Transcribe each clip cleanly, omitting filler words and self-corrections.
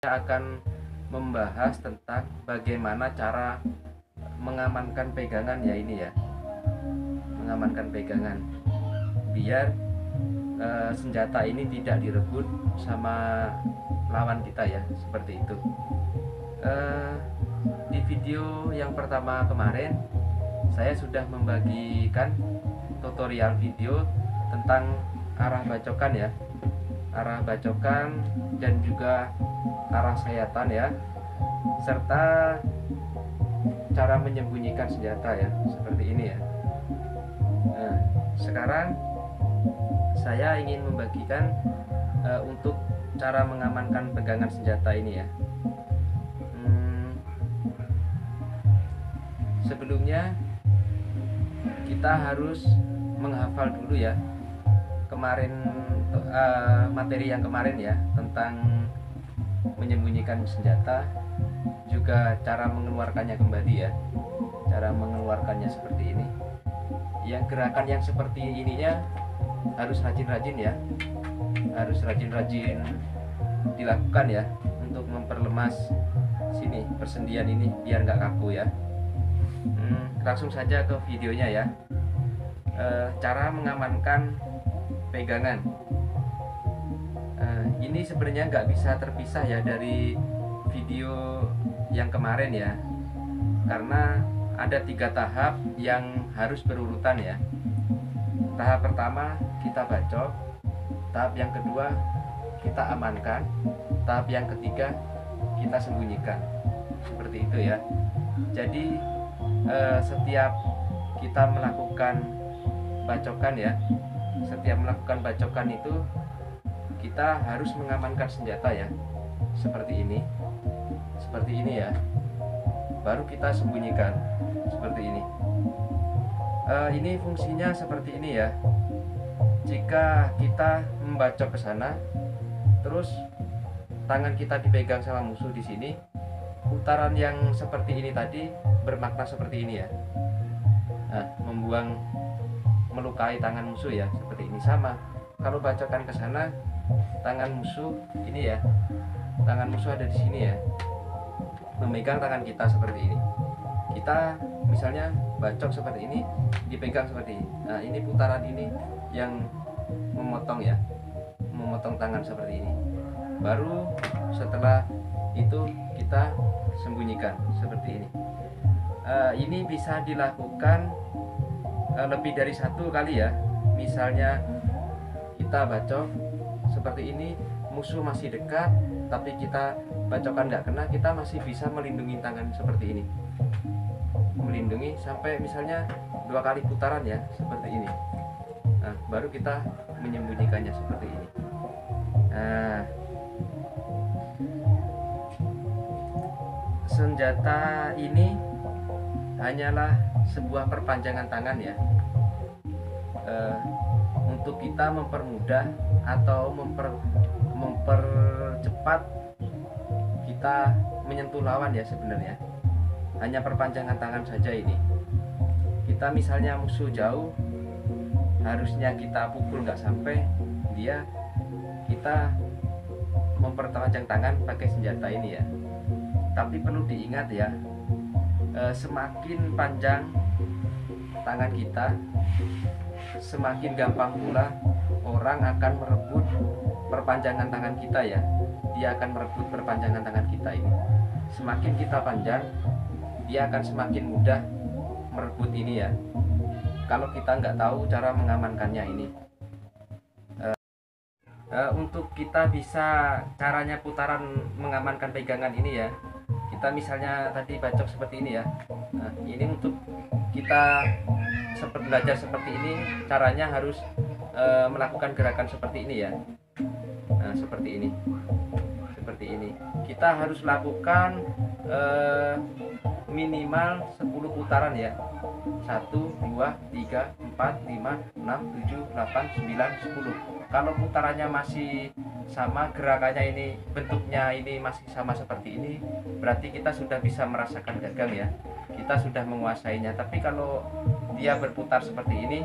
Saya akan membahas tentang bagaimana cara mengamankan pegangan ya, ini ya, mengamankan pegangan biar senjata ini tidak direbut sama lawan kita ya, seperti itu. Di video yang pertama kemarin saya sudah membagikan tutorial video tentang arah bacokan ya, arah bacokan dan juga arah sayatan ya, serta cara menyembunyikan senjata ya, seperti ini ya. Nah, sekarang saya ingin membagikan untuk cara mengamankan pegangan senjata ini ya. Sebelumnya kita harus menghafal dulu ya kemarin materi yang kemarin ya, tentang menyembunyikan senjata, juga cara mengeluarkannya kembali ya, cara mengeluarkannya seperti ini. Yang gerakan yang seperti ininya harus rajin-rajin ya, harus rajin-rajin dilakukan ya, untuk memperlemas sini persendian ini biar nggak kaku ya. Langsung saja ke videonya ya. Cara mengamankan pegangan. Ini sebenarnya nggak bisa terpisah ya dari video yang kemarin ya, karena ada 3 tahap yang harus berurutan ya. Tahap pertama kita bacok, tahap yang kedua kita amankan, tahap yang ketiga kita sembunyikan, seperti itu ya. Jadi setiap kita melakukan bacokan ya, setiap melakukan bacokan itu kita harus mengamankan senjata ya, seperti ini ya, baru kita sembunyikan seperti ini. Ini fungsinya seperti ini ya. Jika kita membacok ke sana, terus tangan kita dipegang sama musuh di sini, putaran yang seperti ini tadi bermakna seperti ini ya. Nah, melukai tangan musuh ya, seperti ini. Sama kalau bacokan ke sana, tangan musuh ini ya, tangan musuh ada di sini ya, memegang tangan kita seperti ini. Kita misalnya bacok seperti ini, dipegang seperti ini. Nah, ini putaran ini yang memotong ya, memotong tangan seperti ini. Baru setelah itu kita sembunyikan seperti ini. Ini bisa dilakukan lebih dari 1 kali ya. Misalnya kita bacok seperti ini, musuh masih dekat, tapi kita bacokan nggak kena, kita masih bisa melindungi tangan seperti ini, melindungi sampai misalnya 2 kali putaran ya, seperti ini. Nah, baru kita menyembunyikannya seperti ini. Nah, senjata ini hanyalah sebuah perpanjangan tangan ya, untuk kita mempermudah atau mempercepat kita menyentuh lawan ya. Sebenarnya hanya perpanjangan tangan saja ini. Kita misalnya musuh jauh, harusnya kita pukul nggak sampai dia, kita memperpanjang tangan pakai senjata ini ya. Tapi perlu diingat ya, semakin panjang tangan kita, semakin gampang pula orang akan merebut perpanjangan tangan kita ya. Dia akan merebut perpanjangan tangan kita ini. Semakin kita panjang, dia akan semakin mudah merebut ini ya, kalau kita nggak tahu cara mengamankannya ini. Untuk kita bisa caranya putaran mengamankan pegangan ini ya, kita misalnya tadi bacok seperti ini ya. Nah, ini untuk kita belajar seperti ini, caranya harus melakukan gerakan seperti ini ya. Nah, seperti ini kita harus lakukan minimal 10 putaran ya. 1, 2, 3, 4, 5, 6, 7, 8, 9, 10. Kalau putarannya masih sama, gerakannya ini, bentuknya ini masih sama seperti ini, berarti kita sudah bisa merasakan gagang ya, kita sudah menguasainya. Tapi kalau dia berputar seperti ini,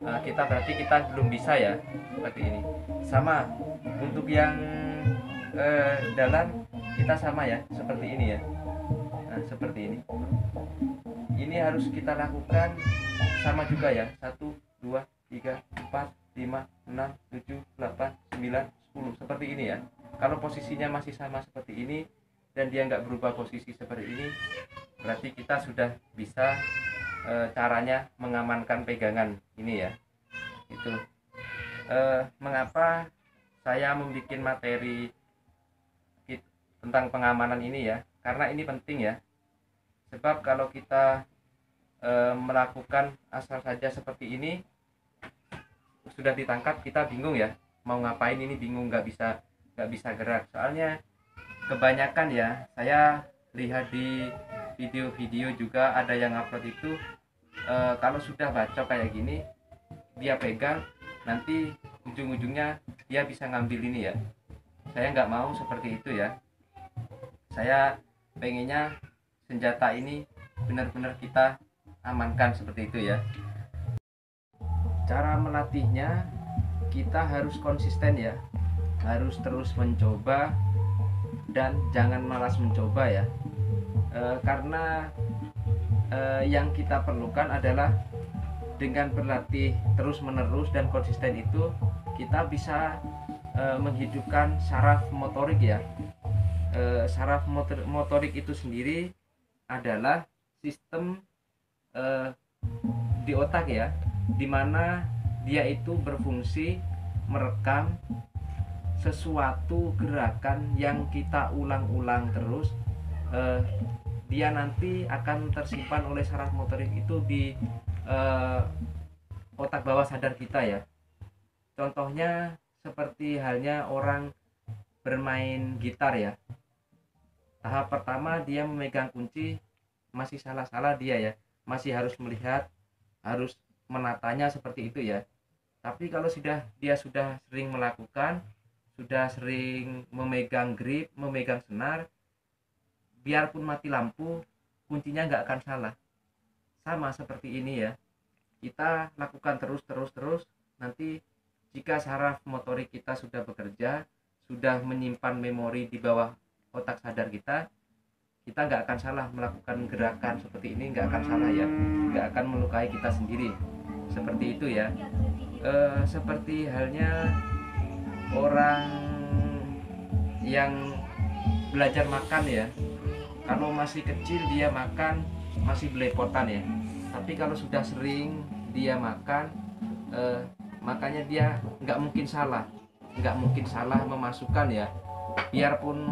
berarti kita belum bisa ya, seperti ini. Sama untuk yang dalam kita sama ya, seperti ini ya. Nah, seperti ini. Ini harus kita lakukan sama juga ya. 1, 2, 3, 4, 5, 6, 7, 8, 9, 10. Seperti ini ya. Kalau posisinya masih sama seperti ini dan dia nggak berubah posisi seperti ini, berarti kita sudah bisa caranya mengamankan pegangan ini ya. Itu mengapa saya membuat materi tentang pengamanan ini ya, karena ini penting ya. Sebab kalau kita melakukan asal saja seperti ini, sudah ditangkap kita bingung ya, mau ngapain ini, bingung, nggak bisa gerak. Soalnya kebanyakan ya, saya lihat di video-video juga ada yang upload itu, kalau sudah bacok kayak gini, dia pegang, nanti ujung-ujungnya dia bisa ngambil ini ya. Saya nggak mau seperti itu ya. Saya pengennya senjata ini benar-benar kita amankan seperti itu ya. Cara melatihnya, kita harus konsisten ya, harus terus mencoba dan jangan malas mencoba ya. Karena yang kita perlukan adalah dengan berlatih terus menerus dan konsisten itu, kita bisa menghidupkan saraf motorik ya. Saraf motorik itu sendiri adalah sistem di otak ya, dimana dia itu berfungsi merekam sesuatu gerakan yang kita ulang-ulang terus. Dia nanti akan tersimpan oleh saraf motorik itu di otak bawah sadar kita ya. Contohnya seperti halnya orang bermain gitar ya. Tahap pertama dia memegang kunci, masih salah-salah dia ya, masih harus melihat, harus menatanya seperti itu ya. Tapi kalau dia sudah sering melakukan, sudah sering memegang grip, memegang senar, biarpun mati lampu, kuncinya nggak akan salah. Sama seperti ini ya, kita lakukan terus, nanti jika saraf motorik kita sudah bekerja, sudah menyimpan memori di bawah otak sadar kita nggak akan salah melakukan gerakan seperti ini, nggak akan salah ya, nggak akan melukai kita sendiri seperti itu ya. Seperti halnya orang yang belajar makan ya, kalau masih kecil dia makan masih belepotan ya, tapi kalau sudah sering dia makan, makanya dia nggak mungkin salah memasukkan ya. Biarpun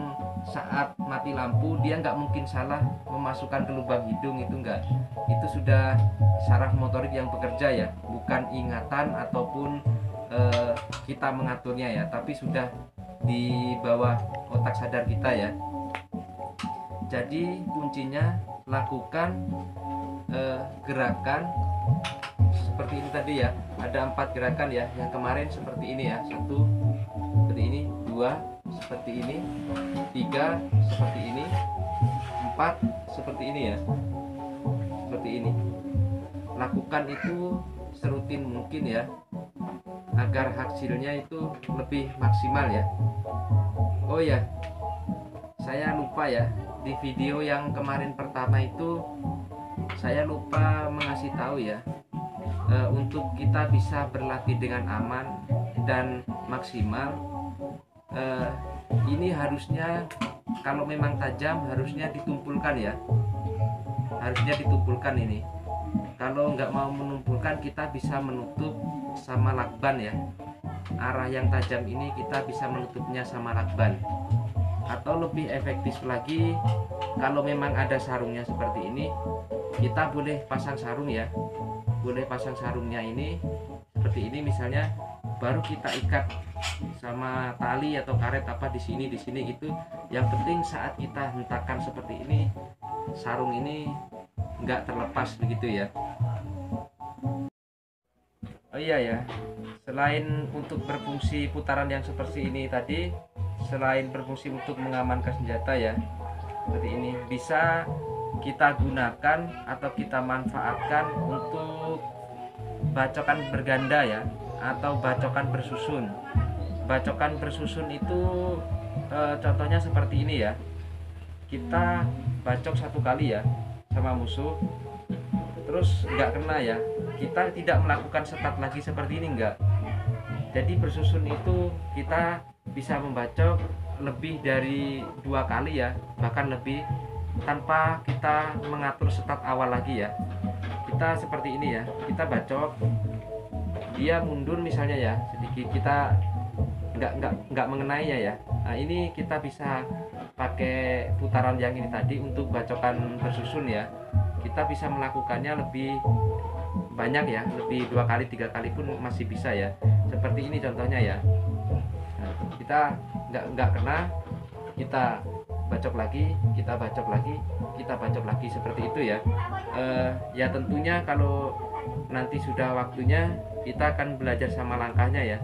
saat mati lampu dia nggak mungkin salah memasukkan ke lubang hidung, itu enggak. Itu sudah saraf motorik yang bekerja ya, bukan ingatan ataupun kita mengaturnya ya, tapi sudah di bawah otak sadar kita ya. Jadi kuncinya lakukan gerakan seperti ini tadi ya. Ada 4 gerakan ya, yang kemarin seperti ini ya. 1 seperti ini, 2 seperti ini, 3 seperti ini, 4 seperti ini ya, seperti ini. Lakukan itu serutin mungkin ya, agar hasilnya itu lebih maksimal ya. Oh ya, saya lupa ya, di video yang kemarin pertama itu saya lupa mengasih tahu ya, untuk kita bisa berlatih dengan aman dan maksimal, ini harusnya kalau memang tajam harusnya ditumpulkan ya, harusnya ditumpulkan ini. Kalau nggak mau menumpulkan, kita bisa menutup sama lakban ya, arah yang tajam ini kita bisa menutupnya sama lakban. Atau lebih efektif lagi, kalau memang ada sarungnya seperti ini, kita boleh pasang sarung ya, boleh pasang sarungnya ini seperti ini misalnya, baru kita ikat sama tali atau karet apa di sini gitu. Yang penting saat kita hentakan seperti ini, sarung ini nggak terlepas begitu ya. Oh iya ya, selain untuk berfungsi putaran yang seperti ini tadi, selain berfungsi untuk mengamankan senjata ya, seperti ini, bisa kita gunakan atau kita manfaatkan untuk bacokan berganda ya, atau bacokan bersusun. Bacokan bersusun itu Contohnya seperti ini ya, kita bacok satu kali ya sama musuh, terus nggak kena ya, kita tidak melakukan start lagi seperti ini, enggak. Jadi bersusun itu kita bisa membacok lebih dari 2 kali ya, bahkan lebih, tanpa kita mengatur start awal lagi ya. Kita seperti ini ya, kita bacok, dia mundur misalnya ya sedikit, kita nggak mengenainya ya. Nah ini kita bisa pakai putaran yang ini tadi untuk bacokan bersusun ya. Kita bisa melakukannya lebih banyak ya, lebih 2 kali 3 kali pun masih bisa ya. Seperti ini contohnya ya. Nah, kita nggak kena, kita bacok lagi, kita bacok lagi, kita bacok lagi, seperti itu ya. Ya tentunya kalau nanti sudah waktunya kita akan belajar sama langkahnya ya.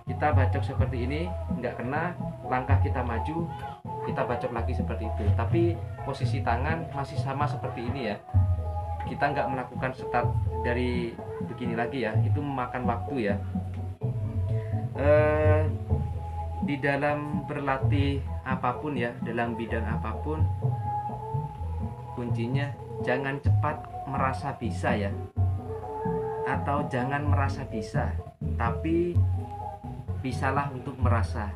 Kita bacok seperti ini, nggak kena, langkah kita maju, kita bacok lagi seperti itu. Tapi posisi tangan masih sama seperti ini ya. Kita nggak melakukan start dari begini lagi ya, itu memakan waktu ya. Di dalam berlatih apapun ya, dalam bidang apapun, kuncinya jangan cepat merasa bisa ya, atau jangan merasa bisa, tapi bisalah untuk merasa.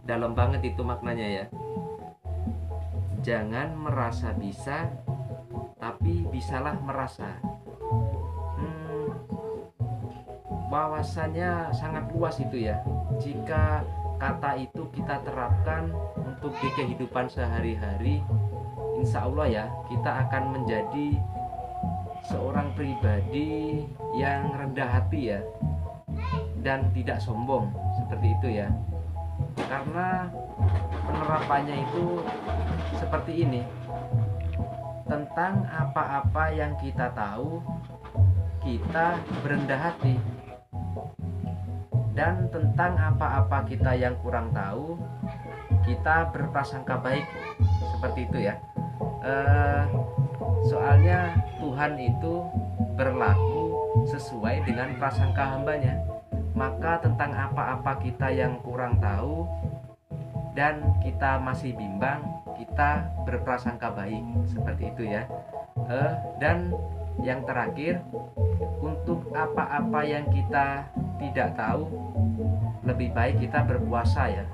Dalam banget itu maknanya ya. Jangan merasa bisa, tapi bisalah merasa. Wawasannya sangat luas itu ya. Jika kata itu kita terapkan untuk di kehidupan sehari-hari, insya Allah ya, kita akan menjadi seorang pribadi yang rendah hati ya, dan tidak sombong, seperti itu ya. Karena penerapannya itu seperti ini. Tentang apa-apa yang kita tahu, kita berendah hati. Dan tentang apa-apa kita yang kurang tahu, kita berprasangka baik, seperti itu ya. Soalnya Tuhan itu berlaku sesuai dengan prasangka hambanya. Maka tentang apa-apa kita yang kurang tahu dan kita masih bimbang, kita berprasangka baik, seperti itu ya. Dan yang terakhir, untuk apa-apa yang kita tidak tahu, lebih baik kita berpuasa ya,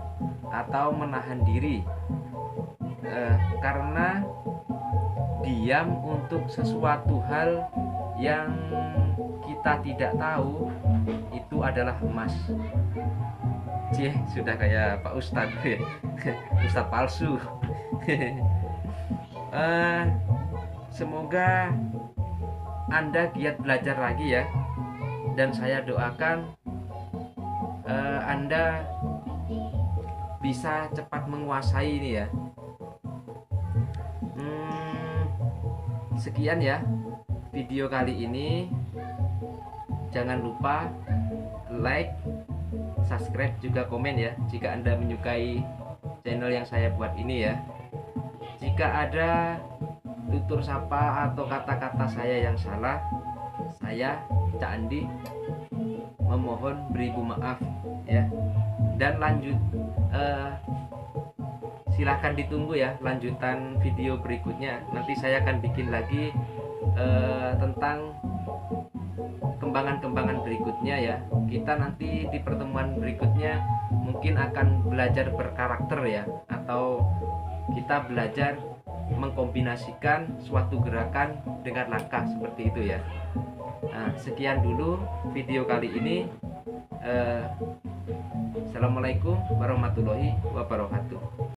atau menahan diri, karena diam untuk sesuatu hal yang kita tidak tahu itu adalah emas. Cih, sudah kayak Pak Ustadz ya. Ustadz palsu. Semoga Anda giat belajar lagi ya, dan saya doakan Anda bisa cepat menguasai ini ya. Sekian ya video kali ini. Jangan lupa like, subscribe, juga komen ya jika Anda menyukai channel yang saya buat ini ya. Jika ada tutur sapa atau kata-kata saya yang salah, saya Cak Andi memohon beribu maaf ya. Dan lanjut, silahkan ditunggu ya lanjutan video berikutnya. Nanti saya akan bikin lagi tentang kembangan-kembangan berikutnya ya. Kita nanti di pertemuan berikutnya mungkin akan belajar berkarakter ya, atau kita belajar mengkombinasikan suatu gerakan dengan langkah, seperti itu ya. Nah, sekian dulu video kali ini. Assalamualaikum warahmatullahi wabarakatuh.